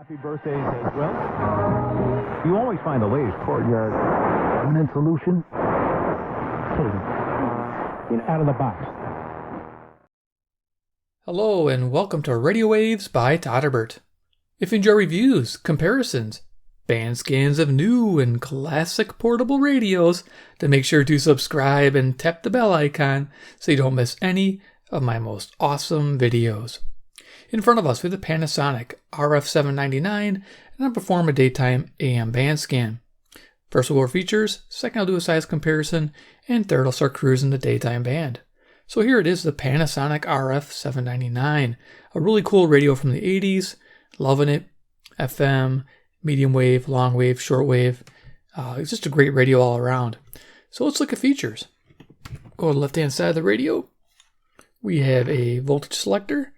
Happy birthdays as well. You always find the latest courtyard eminent solution. Out of the box. Hello and welcome to Radio Waves by Todderbert. If you enjoy reviews, comparisons, band scans of new and classic portable radios, then make sure to subscribe and tap the bell icon so you don't miss any of my most awesome videos. In front of us we have the Panasonic RF-799 and I'll perform a daytime AM band scan. First we'll go over features, second I'll do a size comparison, and third I'll start cruising the daytime band. So here it is, the Panasonic RF-799, a really cool radio from the 80s, loving it, FM, medium wave, long wave, short wave. It's just a great radio all around. So let's look at features. Go to the left hand side of the radio. We have a voltage selector.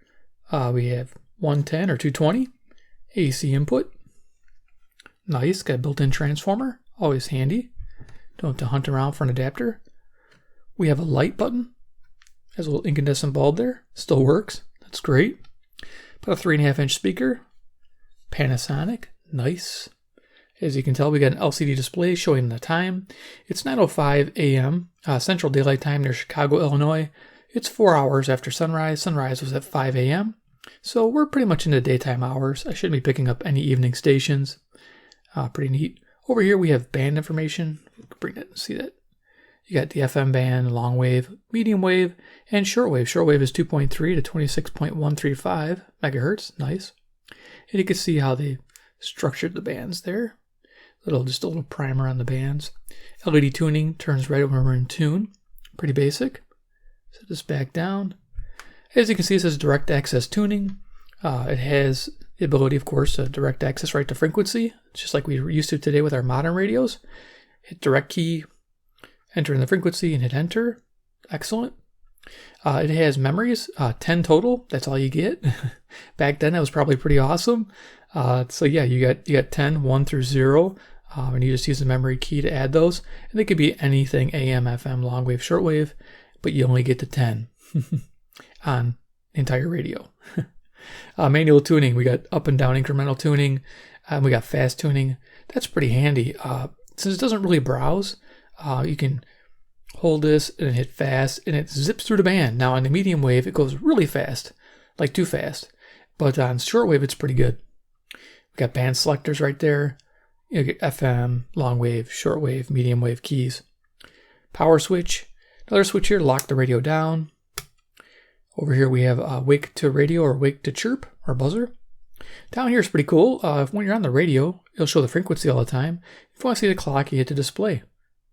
We have 110 or 220. AC input. Nice, got a built-in transformer. Always handy. Don't have to hunt around for an adapter. We have a light button. Has a little incandescent bulb there. Still works. That's great. About a 3.5-inch speaker. Panasonic. Nice. As you can tell, we got an LCD display showing the time. It's 9:05 a.m. Central Daylight Time near Chicago, Illinois. It's 4 hours after sunrise. Sunrise was at 5 a.m. So we're pretty much into daytime hours. I shouldn't be picking up any evening stations. Pretty neat. Over here we have band information. Bring it and see that. You got the FM band, long wave, medium wave, and short wave. Short wave is 2.3 to 26.135 megahertz. Nice. And you can see how they structured the bands there. Just a little primer on the bands. LED tuning turns red when we're in tune. Pretty basic. Set this back down. As you can see, it says direct access tuning. It has the ability, of course, to direct access right to frequency, just like we're used to today with our modern radios. Hit direct key, enter in the frequency, and hit enter. Excellent. It has memories, 10 total. That's all you get. Back then, that was probably pretty awesome. So yeah, you got 10, 1 through 0, and you just use the memory key to add those. And they could be anything, AM, FM, long wave, short wave, but you only get to 10 on the entire radio. Manual tuning, we got up and down incremental tuning, we got fast tuning. That's pretty handy. Since it doesn't really browse, you can hold this and hit fast and it zips through the band. Now on the medium wave, it goes really fast, like too fast. But on shortwave, it's pretty good. We got band selectors right there. You get FM, long wave, shortwave, medium wave keys. Power switch. Another switch here to lock the radio down. Over here we have wake to radio or wake to chirp or buzzer. Down here is pretty cool. When you're on the radio, it'll show the frequency all the time. If you want to see the clock, you hit the display.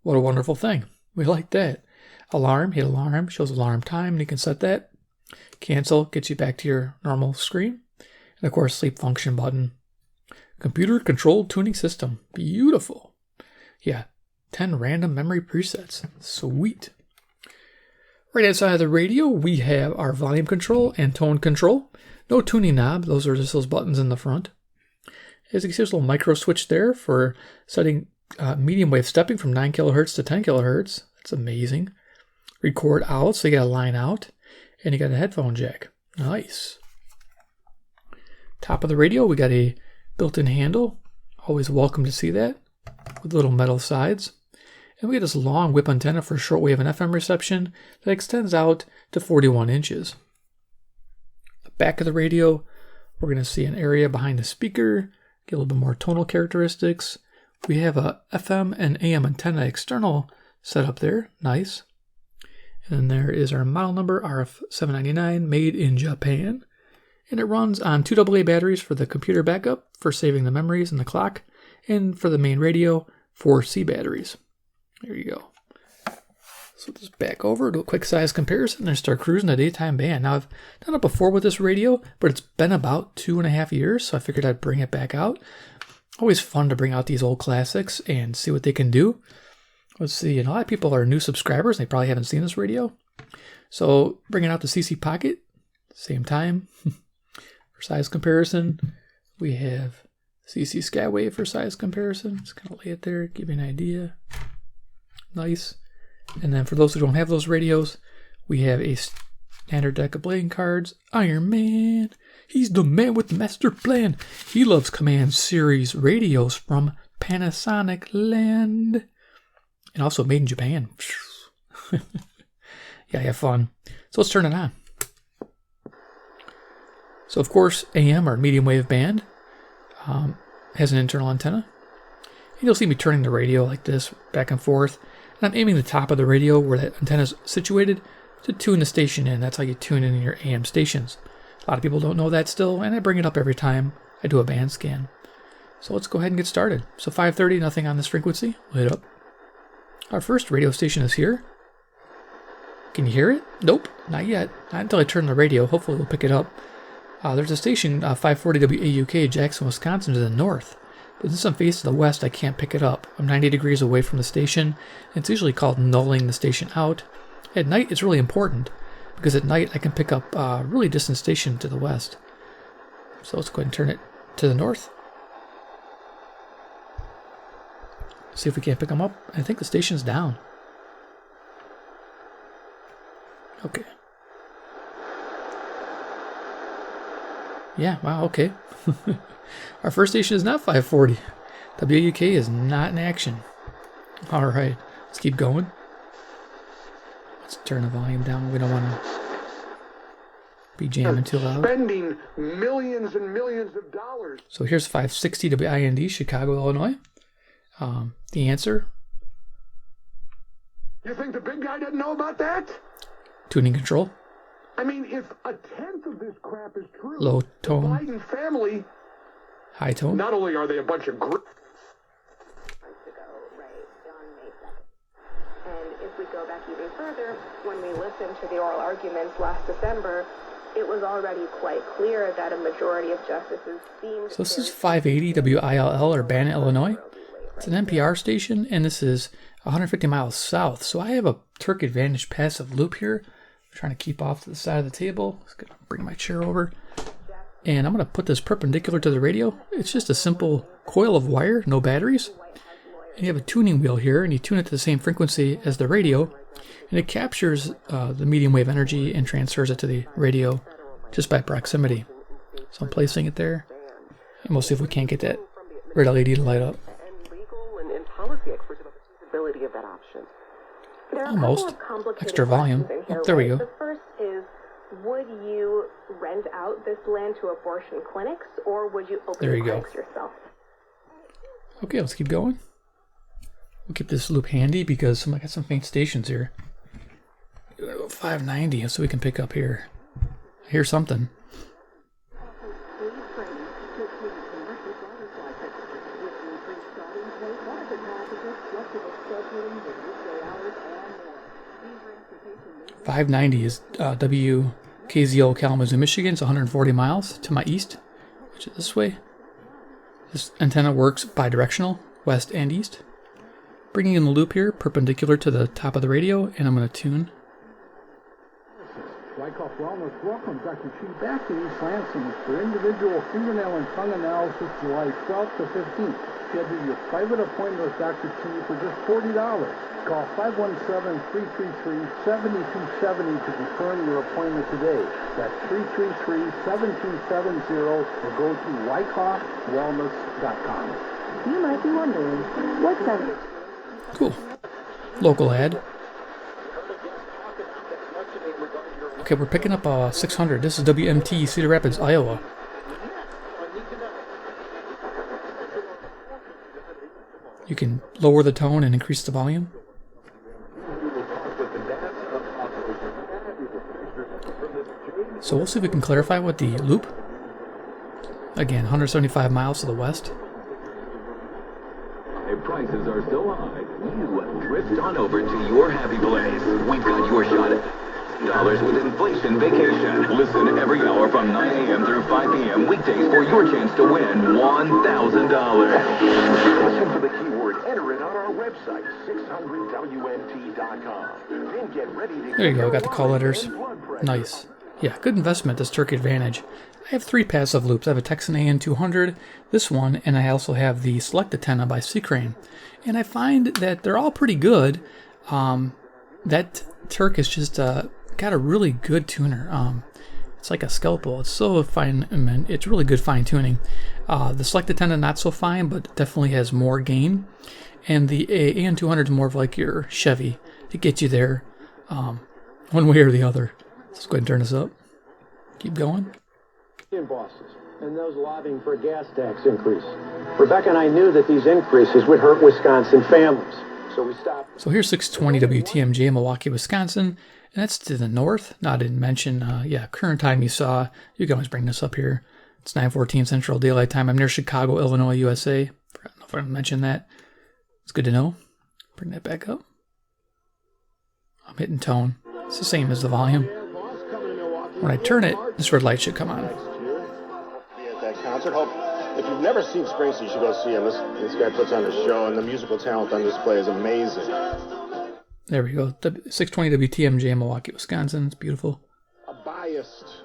What a wonderful thing. We like that. Alarm, hit alarm, shows alarm time, and you can set that. Cancel, gets you back to your normal screen. And of course, sleep function button. Computer controlled tuning system. Beautiful. Yeah, 10 random memory presets. Sweet. Right outside of the radio, we have our volume control and tone control. No tuning knob, those are just those buttons in the front. As you can see, there's a little micro switch there for setting medium wave stepping from 9 kilohertz to 10 kilohertz. That's amazing. Record out, so you got a line out, and you got a headphone jack. Nice. Top of the radio, we got a built-in handle. Always welcome to see that, with little metal sides. And we get this long whip antenna for shortwave and FM reception that extends out to 41 inches. The back of the radio, we're going to see an area behind the speaker, get a little bit more tonal characteristics. We have a FM and AM antenna external set up there. Nice. And there is our model number, RF-799, made in Japan. And it runs on 2 AA batteries for the computer backup, for saving the memories and the clock, and for the main radio, 4 C batteries. There you go. So just back over, do a quick size comparison, and start cruising the daytime band. Now, I've done it before with this radio, but it's been about 2.5 years, so I figured I'd bring it back out. Always fun to bring out these old classics and see what they can do. Let's see, and a lot of people are new subscribers. They probably haven't seen this radio. So bringing out the CC Pocket, same time. For size comparison, we have CC Skywave for size comparison. Just kind of lay it there, give you an idea. Nice. And then for those who don't have those radios, we have a Standard deck of playing cards. Iron Man. He's the man with the master plan. He loves Command Series radios from Panasonic land. And also made in Japan. Yeah, have fun. So let's turn it on. So of course, AM or medium wave band has an internal antenna. And you'll see me turning the radio like this, back and forth. And I'm aiming the top of the radio where that antenna is situated to tune the station in. That's how you tune in your AM stations. A lot of people don't know that still, and I bring it up every time I do a band scan. So let's go ahead and get started. So 530, nothing on this frequency. We'll hit up. Our first radio station is here. Can you hear it? Nope, not yet. Not until I turn the radio. Hopefully we'll pick it up. There's a station, 540 WAUK, Jackson, Wisconsin, to the north. But since I'm facing the west, I can't pick it up. I'm 90 degrees away from the station. It's usually called nulling the station out. At night, it's really important, because at night I can pick up a really distant station to the west. So let's go ahead and turn it to the north. See if we can't pick them up. I think the station's down. Okay. Yeah, wow, okay. Our first station is not 540. WAUK is not in action. All right, let's keep going. Let's turn the volume down. We don't want to be jamming too loud. Spending millions and millions of dollars. So here's 560 WIND, Chicago, Illinois. The answer. You think the big guy doesn't know about that? Tuning control. I mean, if a tenth of this crap is true, Low the tone. Biden family, High tone. not only are they a bunch of Jon B. And if we go back even further, when we listened to the oral arguments last December, it was already quite clear that a majority of justices seemed... So this is 580 WILL, Urbana, Illinois. It's an NPR station, and this is 150 miles south. So I have a Terk Advantage Passive loop here. I'm trying to keep off to the side of the table. Just gonna bring my chair over. And I'm going to put this perpendicular to the radio. It's just a simple coil of wire, no batteries. And you have a tuning wheel here, and you tune it to the same frequency as the radio. And it captures the medium wave energy and transfers it to the radio just by proximity. So I'm placing it there. And we'll see if we can't get that red LED to light up. Almost. Extra volume. Oh, there we go. The first is, would you rent out this land to abortion clinics, or would you open There you go. clinics yourself? Okay, let's keep going. We'll keep this loop handy because I got some faint stations here. 590 so we can pick up here. I hear something. .590 is WKZO Kalamazoo, Michigan. It's 140 miles to my east, which is this way. This antenna works bidirectional, west and east. Bringing in the loop here, perpendicular to the top of the radio, and I'm going to tune. Wyckoff Wellness welcomes Dr. Chi back to East Lansing for individual fingernail and tongue analysis July 12th to 15th. Schedule your private appointment with Dr. Chi for just $40. Call 517-333-7270 to confirm your appointment today. That's 333-7270 or go to wyckoffwellness.com. You might be wondering, what's that? Cool. Local ad. Okay, we're picking up 600. This is WMT, Cedar Rapids, Iowa. You can lower the tone and increase the volume. So we'll see if we can clarify what the loop. Again, 175 miles to the west. If prices are so high, you drift on over to your happy place. We've got your shot at dollars with inflation vacation. Listen every hour from 9 a.m. through 5 p.m. weekdays for your chance to win $1,000. Listen for the keyword, enter it on our website, 600WNT.com. Then get ready to There you go, got the call letters. Nice. Yeah, good investment, this Terk Advantage. I have 3 passive loops. I have a Texan AN200, this one, and I also have the Select Antenna by Seacrane. And I find that they're all pretty good. That Terk is just got a really good tuner. It's like a scalpel. It's so fine. I mean, it's really good fine tuning. The selected 10 not so fine, but definitely has more gain. And the AN200 is more of like your Chevy to get you there, one way or the other. Let's go ahead and turn this up. Keep going. Bosses and those lobbying for a gas tax increase. Rebecca and I knew that these increases would hurt Wisconsin families, so we stopped. So here's 620 WTMJ, Milwaukee, Wisconsin, and that's to the north. Now, I didn't mention, current time you saw. You can always bring this up here. It's 9:14 Central Daylight Time. I'm near Chicago, Illinois, USA. I don't know if I mentioned that. It's good to know. Bring that back up. I'm hitting tone. It's the same as the volume. When I turn it, this red light should come on. At that concert, if you've never seen Springsteen, you should go see him. This guy puts on a show, and the musical talent on display is amazing. There we go. 620 WTMJ, Milwaukee, Wisconsin. It's beautiful. A biased.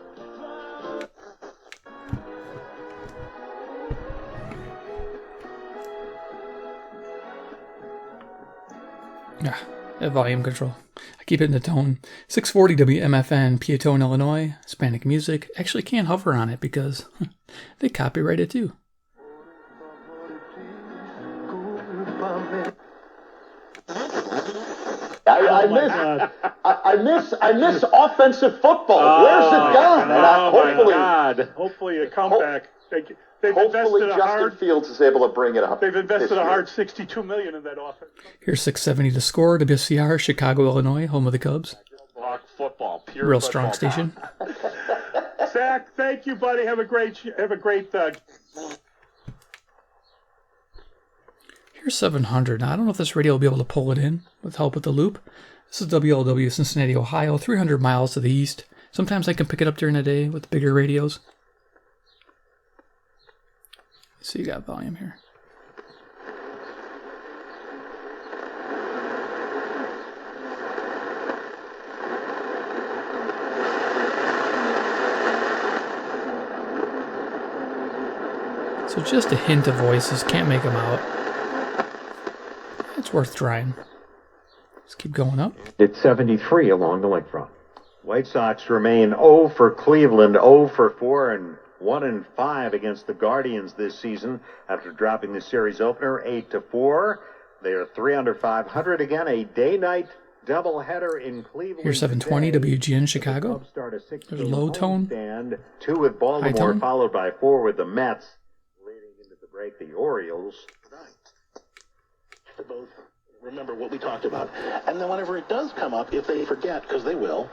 Volume control. I keep hitting the tone. 640 WMFN, Peatone, Illinois. Hispanic music. Actually can't hover on it because they copyright it too. I miss offensive football. Where's it gone? Hopefully a comeback. Hopefully Justin Fields is able to bring it up. They've invested a hard $62 million in that offense. Here's 670 to score. WCR, Chicago, Illinois, home of the Cubs. Football, pure real football. Strong station. Zach, thank you, buddy. Have a great. Here's 700. Now, I don't know if this radio will be able to pull it in with help with the loop. This is WLW, Cincinnati, Ohio, 300 miles to the east. Sometimes I can pick it up during the day with bigger radios. So you got volume here. So just a hint of voices, can't make them out. It's worth trying. Let's keep going up. It's 73 along the lakefront. White Sox remain 0 for Cleveland, 0 for 4, and 1-5 against the Guardians this season after dropping the series opener 8-4. They are 3 under 500 again. A day-night doubleheader in Cleveland. Here's 720 WGN Chicago. There's a low tone. Stand, 2 with Baltimore, followed by 4 with the Mets. Leading into the break, the Orioles. To both remember what we talked about. And then whenever it does come up, if they forget, because they will,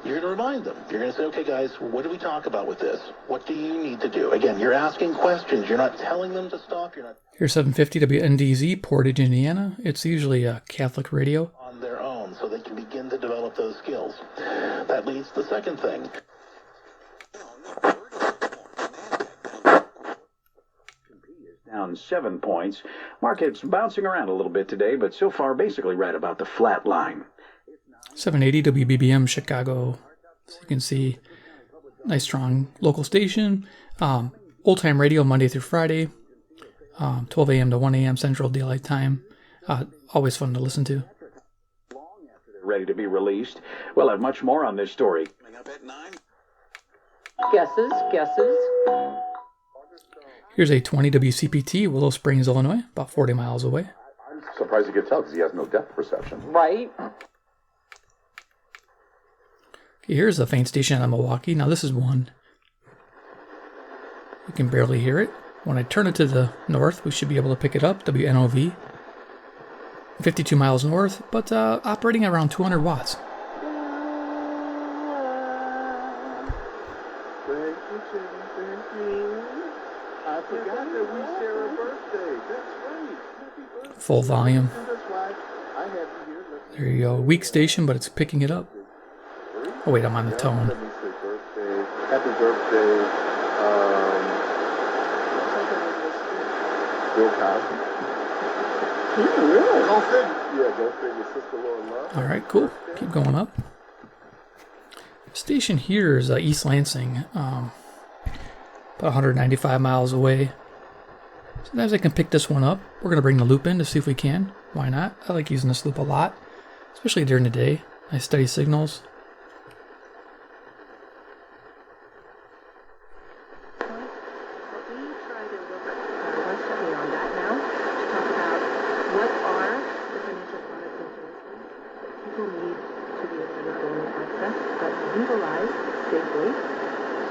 you're going to remind them. You're going to say, okay, guys, what did we talk about with this? What do you need to do? Again, you're asking questions. You're not telling them to stop. You're not. Here's 750 WNDZ, Portage, Indiana. It's usually a Catholic radio. On their own, so they can begin to develop those skills. That leads to the second thing. Down 7 points. Market's bouncing around a little bit today, but so far basically right about the flat line. 780 WBBM Chicago. So you can see nice strong local station. Old time radio Monday through Friday. 12 a.m. to 1 a.m. Central Daylight Time. Always fun to listen to. Ready to be released. We'll have much more on this story. Coming up at 9. Guesses. Here's a 20 WCPT, Willow Springs, Illinois, about 40 miles away. I'm surprised you could tell because he has no depth perception. Right. Okay, here's a faint station out of Milwaukee. Now this is one. You can barely hear it. When I turn it to the north, we should be able to pick it up. WNOV. 52 miles north, but operating at around 200 watts. I forgot that we share a birthday. That's right. Happy birthday. Full volume. That's why I have you here. There you go. Weak station, but it's picking it up. Oh wait, I'm on the tone. Let me say birthday. Happy birthday. Bill Cosby. Really? Go figure. Yeah, go figure. Sister Laura Love. All right, cool. Keep going up. Station here is East Lansing. About 195 miles away. Sometimes I can pick this one up. We're going to bring the loop in to see if we can. Why not? I like using this loop a lot, especially during the day. Nice steady signals.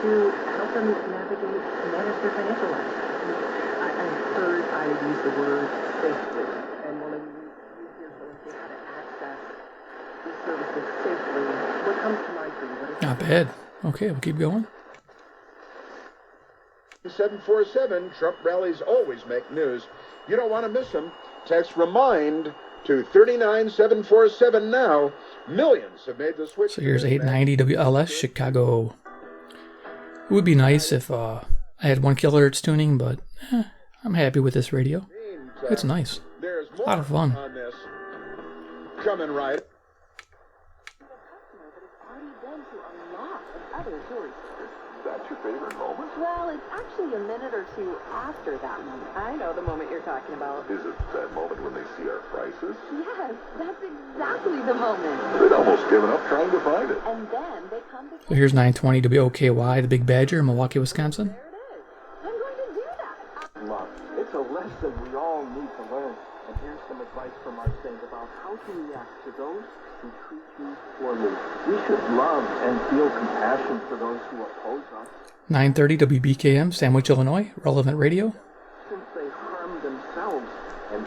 to help them navigate, manage their financial lives. I've heard I use the word safely, and when you hear someone say how to access these services safely, what comes to mind for you? What is Not bad. Okay, we'll keep going. 747, Trump rallies always make news. You don't want to miss them. Text REMIND to 39747 now. Millions have made the switch. So here's 890 WLS Chicago. It would be nice if I had 1 kHz tuning, but I'm happy with this radio. It's nice. There's A lot of fun. on this. Coming right. That's your favorite moment? Well, it's actually a minute or two after that moment. I know the moment you're talking about. Is it that moment when they see our prices? Yes, that's exactly the moment. They'd almost given up trying to find it. And then they come to... So here's 920 WOKY, the Big Badger, Milwaukee, Wisconsin. I'm going to do that. love? It's a lesson we all need to learn. And here's some advice from our saint about how to react to those who treat you poorly. We should love and feel compassion for those who oppose us. 930 WBKM, Sandwich, Illinois, Relevant Radio. Since they harm themselves and...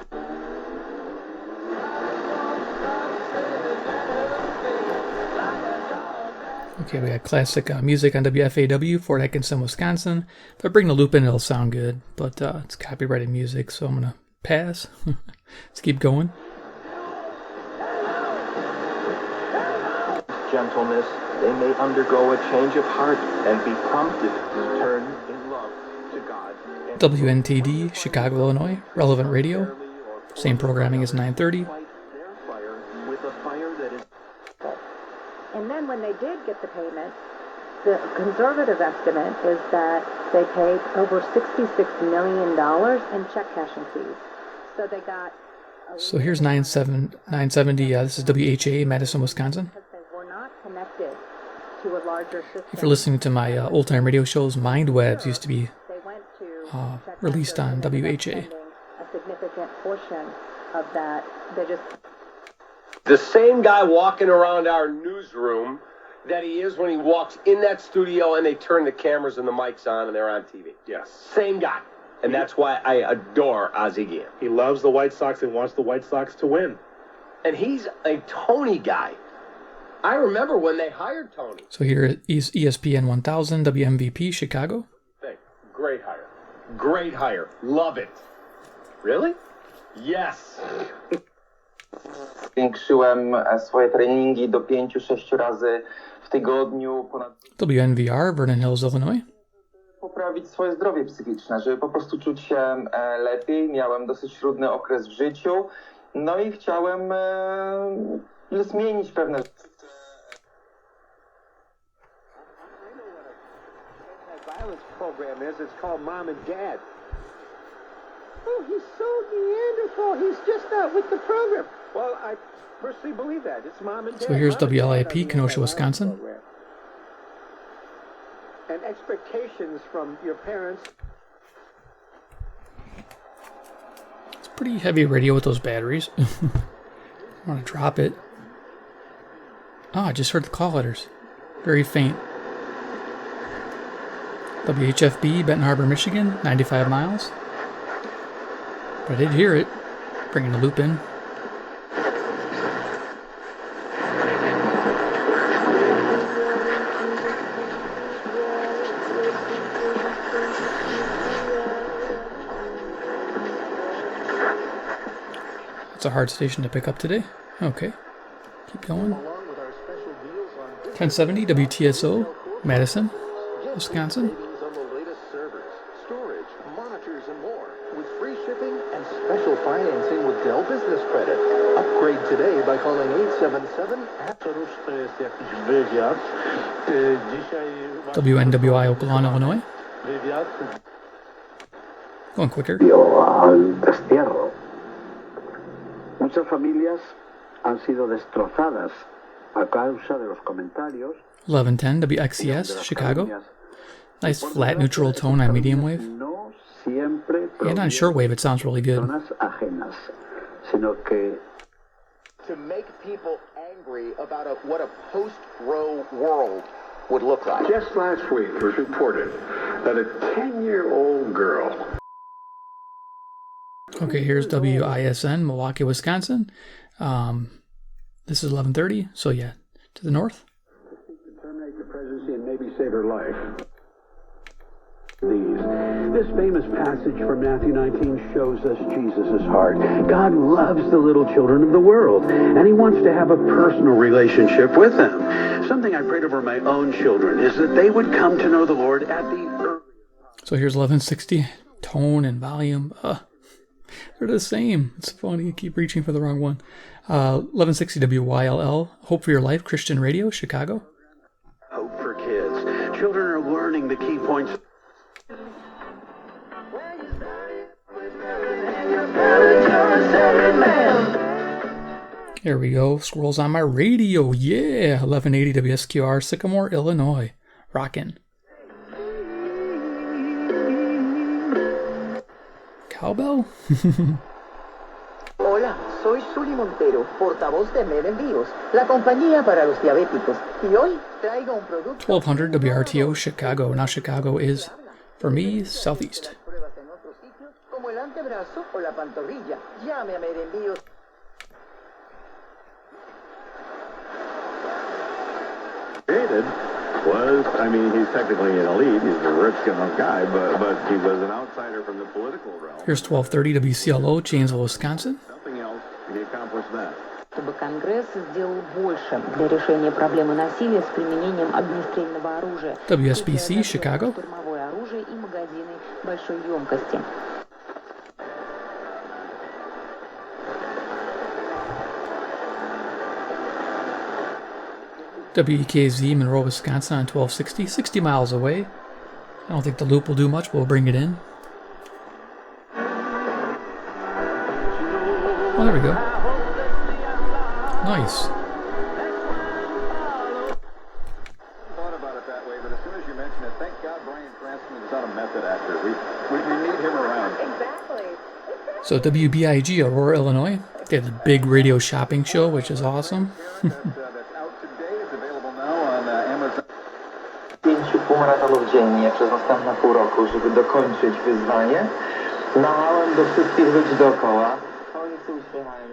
Okay, we got classic music on WFAW, Fort Atkinson, Wisconsin. If I bring the loop in, it'll sound good, but it's copyrighted music, so I'm going to pass. Let's keep going. Gentleness, they may undergo a change of heart and be prompted to turn in love to God. WNTD, Chicago, Illinois, Relevant Radio. Same programming as 930. And then when they did get the payment, the conservative estimate is that they paid over $66 million in check cashing fees. So they got... So here's 970, this is WHA, Madison, Wisconsin. They were not connected to a larger system. If you're listening to my old-time radio shows, Mindwebs used to be released on WHA. A significant portion of that, they just... The same guy walking around our newsroom that he is when he walks in that studio and they turn the cameras and the mics on and they're on TV. Yes. Same guy. And that's why I adore Ozzie Guillen. He loves the White Sox and wants the White Sox to win. And he's a Tony guy. I remember when they hired Tony. So here is ESPN 1000, WMVP, Chicago. Great hire. Great hire. Love it. Really? Yes. Zwiększyłem swoje treningi do 5-6 razy w tygodniu. WNVR, Vernon Hills, Illinois. Poprawić swoje zdrowie psychiczne, żeby po prostu czuć się lepiej. Miałem dosyć trudny okres w życiu. No i chciałem zmienić pewne rzeczy. Violence program is. It's called Mom and Dad. Oh, he's so Neanderthal. He's just not with the program. Well, I personally believe that. It's Mom and Dad. So here's WLIP, Kenosha, Wisconsin. And expectations from your parents. It's pretty heavy radio with those batteries. I want to drop it. Oh, I just heard the call letters. Very faint. WHFB, Benton Harbor, Michigan, 95 miles. But I did hear it. Bringing the loop in. It's a hard station to pick up today. Okay. Keep going. 1070 WTSO, Madison, Wisconsin. Special financing with Dell Business Credit. Upgrade today by calling 877 WNWI, Okolon, Illinois. Going quicker. Al destierro. Muchas familias han sido destrozadas a causa de los comentarios. 1110 WXCS, Chicago. Nice flat neutral tone on medium wave. And on shortwave, it sounds really good. To make people angry about what a post-Roe world would look like. Just last week, it was reported that a 10-year-old girl. Okay, here's WISN, Milwaukee, Wisconsin. This is 11:30, so yeah, to the north. To terminate the presidency and maybe save her life. This famous passage from Matthew 19 shows us Jesus' heart. God loves the little children of the world, and he wants to have a personal relationship with them. Something I prayed over my own children is that they would come to know the Lord at the earliest. So here's 1160, tone and volume. They're the same. It's funny, I keep reaching for the wrong one. 1160 WYLL, Hope for Your Life, Christian Radio, Chicago. Hope for kids. Children are learning the key points. There we go. Squirrels on my radio. Yeah. 1180 WSQR, Sycamore, Illinois. Rockin. Cowbell? Hola, soy Sully Montero, portavoz de Med Envíos, la compañía para los diabéticos. Y hoy traigo un producto. 1200 WRTO, Chicago. Now Chicago is, for me, southeast. Como el antebrazo o la pantorrilla. Llame a Med Envíos. Created was, I mean, he's technically an elite, he's a rich enough guy, but he was an outsider from the political realm. Here's 1230 WCLO, Janesville, Wisconsin. Nothing else, and he accomplished that. Чтобы Конгресс сделал больше для решения проблемы насилия с применением огнестрельного оружия. WSBC, Chicago. Штурмовое оружие и магазины большой емкости. WEKZ, Monroe, Wisconsin on 1260, 60 miles away. I don't think the loop will do much, but we'll bring it in. Oh, there we go. Nice. Thought about it that way, but as soon as you mention it, thank God Brian Cranston is not a method actor. We need him around. Exactly. So WBIG, Aurora, Illinois. They have the big radio shopping show, which is awesome. Pięciu półmaratonów dziennie przez następne pół roku, żeby dokończyć wyzwanie. Nalałem do wszystkich ludzi dookoła.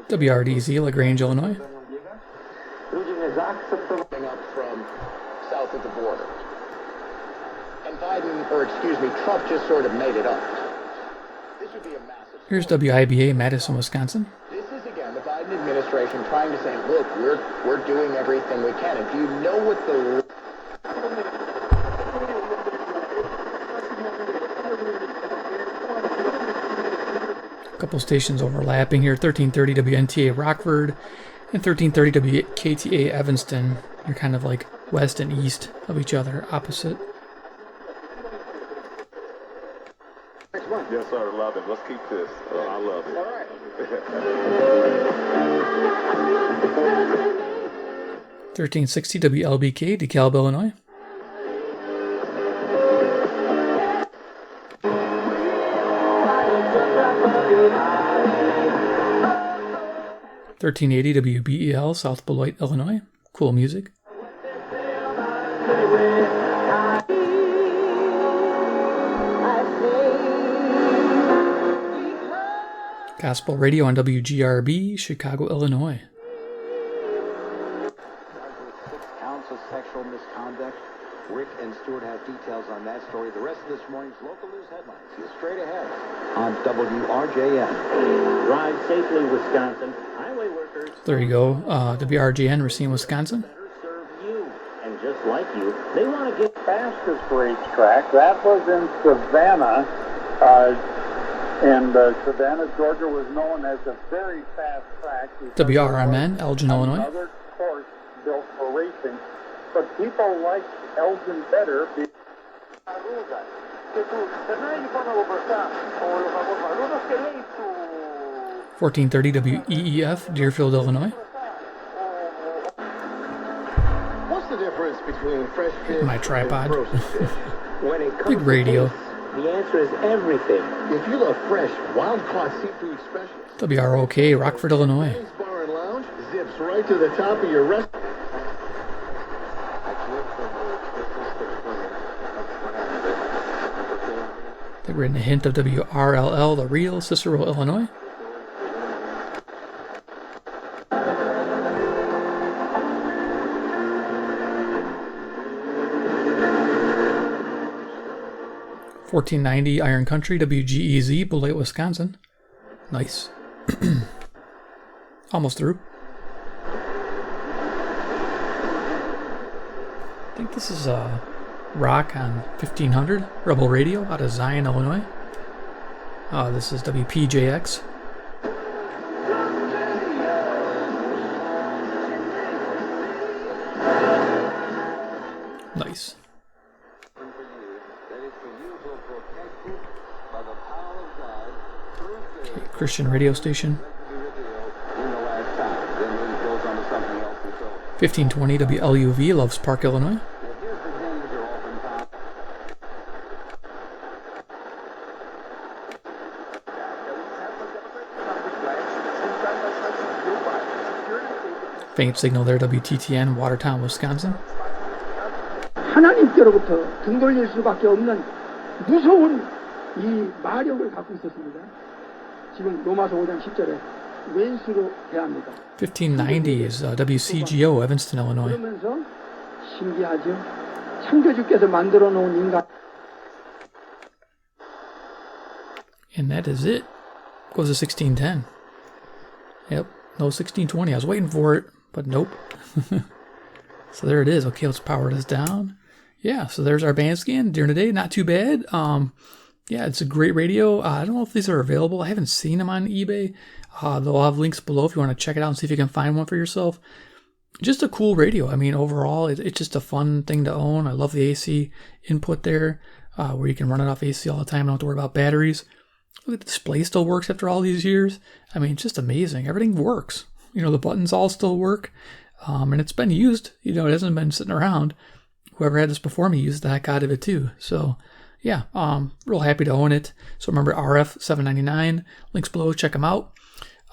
WRDZ, LaGrange, Illinois. Ludzie mnie zaakceptowali. Up from south of the border. And Biden, or excuse me, Trump just sort of made it up. This would be a massive... Here's WIBA, Madison, Wisconsin. This is, again, the Biden administration trying to say, look, we're doing everything we can. And do you know what the... Couple stations overlapping here. 1330 WNTA Rockford and 1330 WKTA Evanston. They're kind of like west and east of each other, opposite. Yes, sir. Love it. Let's keep this. I love it. All right. 1360 WLBK, DeKalb, Illinois. 1380 WBEL, South Beloit, Illinois. Cool music. Gospel Radio on WGRB, Chicago, Illinois. 6 counts of sexual misconduct. Rick and Stuart have details on that story. The rest of this morning's local news headlines is straight ahead on WRJN. Drive safely, Wisconsin. Highway workers. There you go. WRJN, Racine, Wisconsin. Serve you, and just like you, they want to get fastest racetrack. That was in Savannah. And Savannah, Georgia was known as a very fast track. WRMN, Elgin, Illinois. Another course built for racing. But people like Elgin better because 1430 WEEF, Deerfield, Illinois. What's the difference between fresh fish My tripod. and frozen fish? When it comes Big radio. to the answer is everything. If you love fresh, wild-caught seafood special, WROK, Rockford, Illinois. Bar and Lounge zips right to the top of your restaurant. think we're in a hint of WRLL, the real Cicero, Illinois. $14.90 Iron Country, WGEZ, Beloit, Wisconsin. Nice. Almost through. I think this is Rock on 1500, Rebel Radio out of Zion, Illinois. This is WPJX. Nice. Okay, Christian radio station. 1520 WLUV, Loves Park, Illinois. Faint signal there, WTTN, Watertown, Wisconsin. 하나님께로부터 등 돌릴 수밖에 없는 무서운 이 마력을 갖고 있었습니다. 지금 로마서 5장 10절에 왼수로 대합니다. 1590 is WCGO, Evanston, Illinois. 그러면서 신기하죠. 창조주께서 만들어 놓은 인간. And that is it. Goes to 1610. Yep, no 1620. I was waiting for it, but nope. So there it is. Okay, let's power this down. Yeah, so there's our band scan during the day. Not too bad. Yeah, it's a great radio. I don't know if these are available. I haven't seen them on eBay. They'll have links below if you want to check it out and see if you can find one for yourself. Just a cool radio. I mean, overall, it's just a fun thing to own. I love the AC input there, where you can run it off AC all the time. Don't have to worry about batteries. Look, the display still works after all these years. I mean, it's just amazing. Everything works. You know, the buttons all still work. And it's been used. You know, it hasn't been sitting around. Whoever had this before me used the heck out of it too. So, yeah, real happy to own it. So remember, RF-799. Links below. Check them out.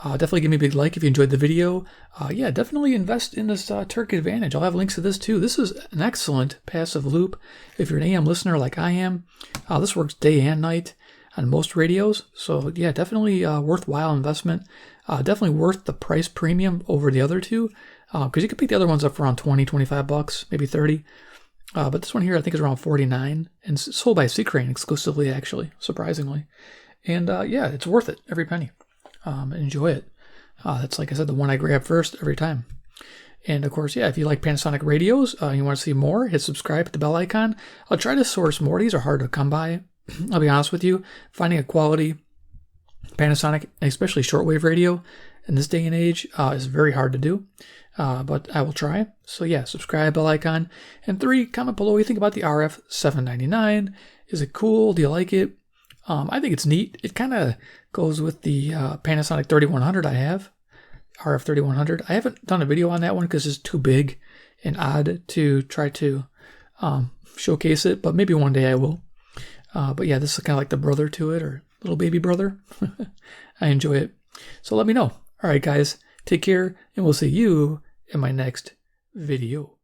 Definitely give me a big like if you enjoyed the video. Yeah, definitely invest in this Terk Advantage. I'll have links to this too. This is an excellent passive loop. If you're an AM listener like I am, this works day and night on most radios. So yeah, definitely worthwhile investment. Definitely worth the price premium over the other two, because you could pick the other ones up for around 20, 25 bucks, maybe 30. But this one here I think is around 49, and it's sold by C-Crane exclusively, actually, surprisingly. And yeah, it's worth it, every penny. Enjoy it. That's, like I said, the one I grab first every time. And of course, yeah, if you like Panasonic radios, you want to see more, hit subscribe, hit the bell icon. I'll try to source more. These are hard to come by. I'll be honest with you. Finding a quality Panasonic, especially shortwave radio in this day and age, is very hard to do. But I will try. So yeah, subscribe, bell icon. And 3, comment below what you think about the RF-799. Is it cool? Do you like it? I think it's neat. It kind of goes with the Panasonic 3100 I have, RF-3100. I haven't done a video on that one because it's too big and odd to try to showcase it, but maybe one day I will. But yeah, this is kind of like the brother to it, or little baby brother. I enjoy it. So let me know. All right, guys, take care, and we'll see you in my next video.